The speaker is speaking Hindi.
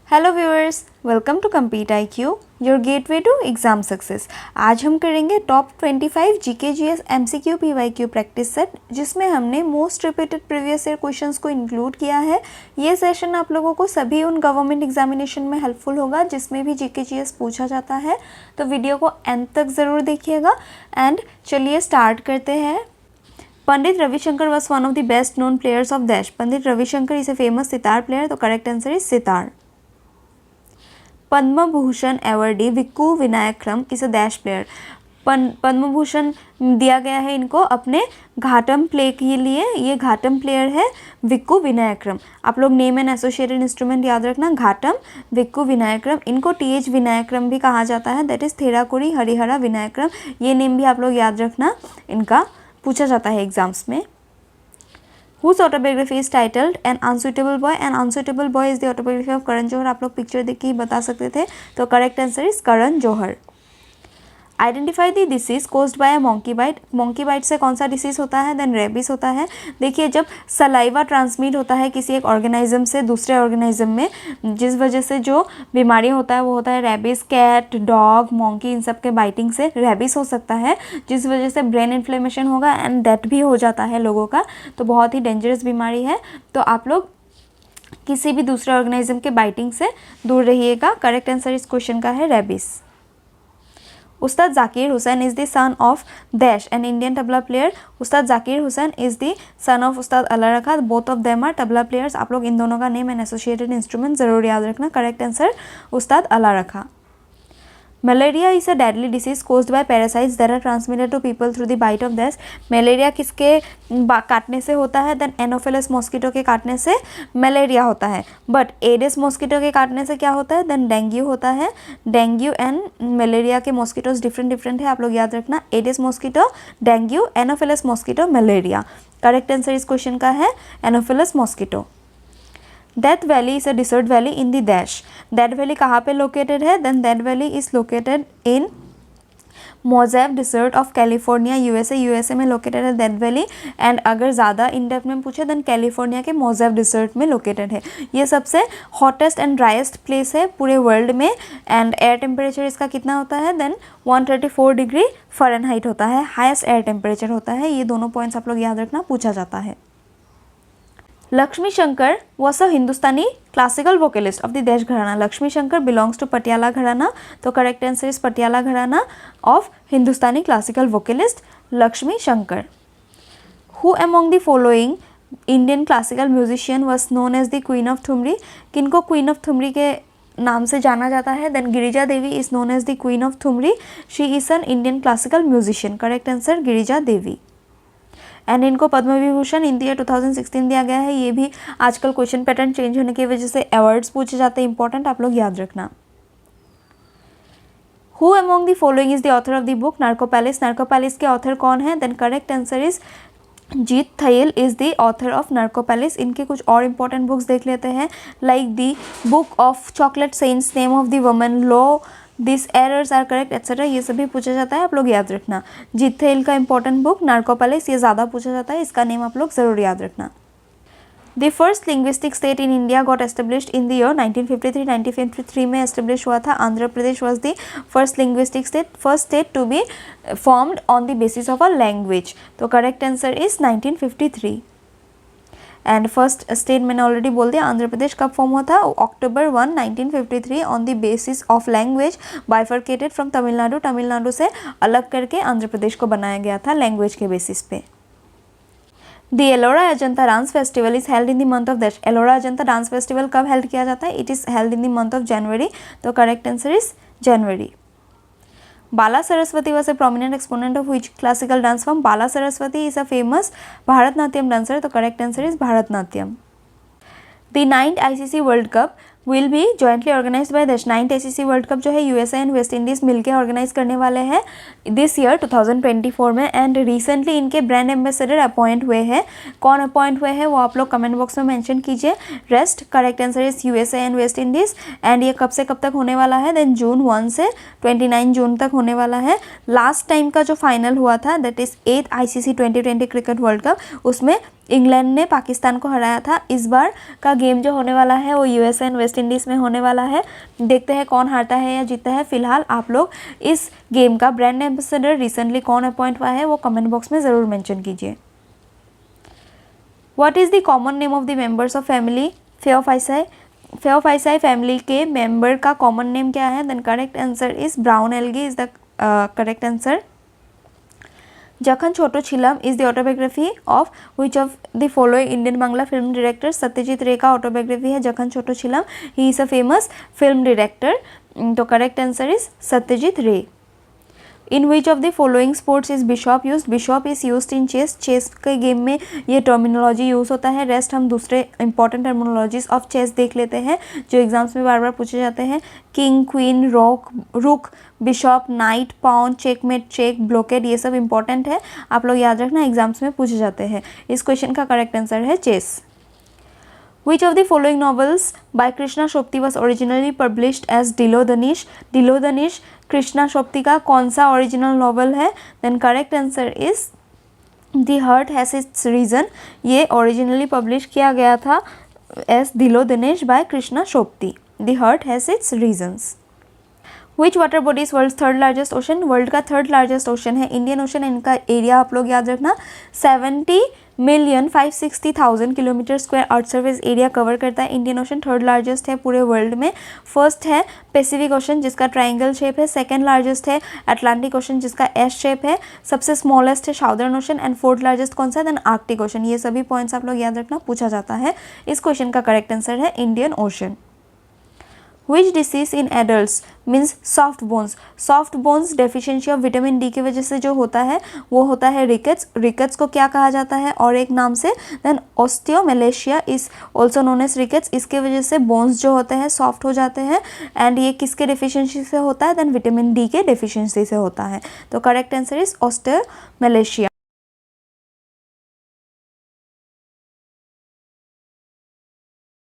Hello viewers, welcome to compete IQ, your gateway to exam success. आज हम करेंगे top 25 GK GS MCQ PYQ practice set, जिसमें हमने most repeated previous year questions को इंक्लूड किया है। ये सेशन आप लोगों को सभी उन गवर्नमेंट एग्जामिनेशन में हेल्पफुल होगा जिसमें भी जीके जीएस पूछा जाता है, तो वीडियो को एंड तक ज़रूर देखिएगा। एंड चलिए स्टार्ट करते हैं। Pandit Ravishankar was one of the best known players of dash. Pandit Ravishankar is a famous sitar player, तो correct answer is sitar. Padma Bhushan awardee Vikku Vinayakram is a dash player. Padma Bhushan दिया गया है इनको अपने घाटम प्ले के लिए। ये घाटम प्लेयर है विक्कू विनायक्रम। आप लोग नेम एंड एसोसिएटेड इंस्ट्रूमेंट याद रखना, घाटम विक्कू विनायक्रम। इनको TH विनायक्रम भी कहा जाता है, दैट इज़ थेराकुरी हरिहरा विनायक्रम। ये नेम भी आप लोग याद रखना, इनका पूछा जाता है एग्जाम्स में। Whose autobiography is titled An Unsuitable Boy? An Unsuitable Boy is the autobiography of Karan Johar। आप लोग पिक्चर देख के ही बता सकते थे, तो correct answer is Karan Johar. Identify the disease caused by a monkey bite. Monkey bite से कौन सा डिसीज होता है? देन रेबिस होता है। देखिए, जब सलाइवा ट्रांसमिट होता है किसी एक ऑर्गेनिज्म से दूसरे ऑर्गेनिज्म में, जिस वजह से जो बीमारी होता है वो होता है रेबिस। कैट, डॉग, मंकी, इन सब के बाइटिंग से रेबिस हो सकता है, जिस वजह से ब्रेन इन्फ्लेमेशन होगा एंड डेथ भी हो जाता है लोगों का। तो बहुत ही डेंजरस बीमारी है, तो आप लोग किसी भी दूसरे ऑर्गेनिज्म के बाइटिंग से दूर रहिएगा। करेक्ट आंसर इस क्वेश्चन का है rabies. Ustad Zakir Hussain is the son of Dash, an Indian tabla player। Ustad Zakir Hussain is the son of Ustad Allah Rakha। Both of them are tabla players। आप लोग इन दोनों का नेम एंड एसोसिएटेड इंस्ट्रूमेंट जरूर याद रखना। Correct answer Ustad Alla Rakha. Malaria is a deadly disease caused by parasites that are transmitted to people through the bite of dash. Malaria किसके काटने से होता है? देन एनोफिलस मॉस्किटो के काटने से मलेरिया होता है। बट एडिस मॉस्किटो के काटने से क्या होता है? देन डेंगू होता है। डेंगू एंड मलेरिया के मॉस्किटोज डिफरेंट है, आप लोग याद रखना। Aedes mosquito dengue, Anopheles mosquito malaria. Correct answer इस क्वेश्चन का है Anopheles mosquito. Death Valley is a desert valley in the dash. Death Valley कहाँ पे लोकेटेड है? Then Death Valley is located in Mojave Desert of California, USA में लोकेटेड है डेथ वैली। एंड अगर ज़्यादा इन डेप्थ में पूछे, देन कैलिफोर्निया के मोजेव डिसर्ट में लोकेटेड है। ये सबसे हॉटेस्ट एंड ड्राइएस्ट प्लेस है पूरे वर्ल्ड में। एंड एयर टेम्परेचर इसका कितना होता है? देन 134 डिग्री फ़ारेनहाइट होता है, हाईएस्ट एयर टेम्परेचर होता है। ये दोनों पॉइंट्स आप लोग याद रखना, पूछा जाता है। Lakshmi Shankar was a Hindustani classical vocalist of the Desh घराना। लक्ष्मी शंकर belongs to पटियाला घराना, तो करेक्ट आंसर इज पटियाला घराना of Hindustani classical vocalist Lakshmi Shankar. Who among the following Indian classical musician was known as the Queen of thumri? किनको क्वीन ऑफ ठुमरी के नाम से जाना जाता है? Then Girija Devi is known as the queen of thumri. She is an Indian classical musician. Correct answer Girija Devi. And इनको पद्म विभूषण इन ईयर 2016 दिया गया है। ये भी आजकल क्वेश्चन पैटर्न चेंज होने की वजह से अवार्ड्स पूछे जाते हैं, इंपॉर्टेंट, आप लोग याद रखना। Who among the following is the author of the book Narcopolis? Narcopolis के ऑथर कौन है? Then correct answer is Jeet Thayil is the author of Narcopolis. इनके कुछ और इंपॉर्टेंट बुक्स देख लेते हैं, like the book of chocolate saints, name of the woman, law, this errors are correct etcetera. ये सभी पूछा जाता है, आप लोग याद रखना। जीत थेल का इंपॉर्टेंट बुक नार्कोपैलिस, ये ज़्यादा पूछा जाता है, इसका नेम आप लोग ज़रूर याद रखना। The first linguistic state in India got established in the year 1953। 1953 में एस्टेब्लिश हुआ था। Andhra Pradesh was the first linguistic state, first state to be formed on the basis of a language, तो correct answer is 1953। And first state मैंने ऑलरेडी बोल दिया, आंध्र प्रदेश कब फॉर्म हुआ था? October 1, 1953 on the basis of language, bifurcated from Tamil Nadu. Tamil Nadu से अलग करके आंध्र प्रदेश को बनाया गया था लैंग्वेज के बेसिस पे। The Ellora Ajanta dance festival is held in the month of dash. Ellora Ajanta dance festival कब हेल्ड किया जाता है? It is held in the month of January, तो correct answer is January. Bala Saraswati was a prominent exponent of which classical dance form? Bala Saraswati is a famous Bharatnatyam dancer, तो correct answer is Bharatnatyam। The 9th ICC World Cup will be jointly organise by देश। 9th ICC वर्ल्ड कप जो है यूएसए एंड वेस्ट इंडीज़ मिलकर ऑर्गेनाइज करने वाले हैं दिस ईयर 2024 में। एंड रिसेंटली इनके ब्रांड एम्बेसडर अपॉइंट हुए हैं। कौन अपॉइंट हुए हैं वो आप लोग कमेंट बॉक्स में मेंशन कीजिए। Rest correct answer is USA and West Indies. And ये कब से कब तक होने वाला है? देन June 1 से 29 जून तक होने वाला है। लास्ट टाइम का जो फाइनल हुआ था that is 8th ICC 2020 cricket world cup, उसमें इंग्लैंड ने पाकिस्तान को हराया था। इस बार का गेम जो होने वाला है वो यूएसए एंड वेस्ट इंडीज़ में होने वाला है। देखते हैं कौन हारता है या जीतता है। फिलहाल आप लोग इस गेम का ब्रांड एम्बेसडर रिसेंटली कौन अपॉइंट हुआ है वो कमेंट बॉक्स में ज़रूर मेंशन कीजिए। What is the common name of the members of family Phaeophyceae? Phaeophyceae family के मेंबर का कॉमन नेम क्या है? Then correct answer is brown algae is the correct answer. Jakhan Chhoto Chhilam is the autobiography of which of the following Indian Bangla film director? Satyajit Ray का ऑटोबायोग्राफी है Jakhan Chhoto छिलम। He is a famous film director. तो correct answer is Satyajit Ray. In which of the following sports is bishop use? Bishop is use in chess. Chess के गेम में ये टर्मिनोलॉजी यूज़ होता है। रेस्ट हम दूसरे इंपॉर्टेंट टर्मिनोलॉजीज ऑफ चेस देख लेते हैं जो एग्जाम्स में बार बार पूछे जाते हैं। King, queen, rook, rook, bishop, knight, pawn, checkmate, check, blockade, ये सब इंपॉर्टेंट है, आप लोग याद रखना, एग्जाम्स में पूछे जाते हैं। इस क्वेश्चन का करेक्ट आंसर है chess. Which of the following novels by Krishna Shopti was originally published as Dilodanish? Dilodanish Krishna Sobti का कौन सा ओरिजिनल नॉवल है? Then correct answer is the heart has its reason. ये ओरिजिनली पब्लिश किया गया था as Dilodanish by Krishna Sobti. The heart has its reasons. Which water body is world third largest ocean? World का थर्ड लार्जेस्ट ओशन है इंडियन ओशन। इनका एरिया आप लोग याद रखना 70,560,000 kilometre square earth surface area cover करता है। इंडियन ओशन थर्ड लार्जेस्ट है पूरे वर्ल्ड में। फर्स्ट है पैसिफिक ओशन जिसका ट्राइंगल शेप है। सेकंड लार्जेस्ट है अटलांटिक ओशन जिसका एस शेप है। सबसे स्मॉलेस्ट है Southern Ocean and fourth largest कौन सा है? Then Arctic Ocean. ये सभी पॉइंट्स आप लोग याद रखना, पूछा जाता है। इस क्वेश्चन का करेक्ट आंसर है Indian ocean. Which disease in adults means soft bones? Soft bones deficiency of vitamin D की वजह से जो होता है वो होता है रिकेट्स। रिकेट्स को क्या कहा जाता है और एक नाम से? Then osteomalacia is also known as rickets. इसके वजह से बोन्स जो होते हैं सॉफ्ट हो जाते हैं एंड ये किसके डेफिशिएंसी से होता है? देन विटामिन डी के डेफिशिएंसी से होता है। तो करेक्ट आंसर इज ऑस्टियोमेलेशिया।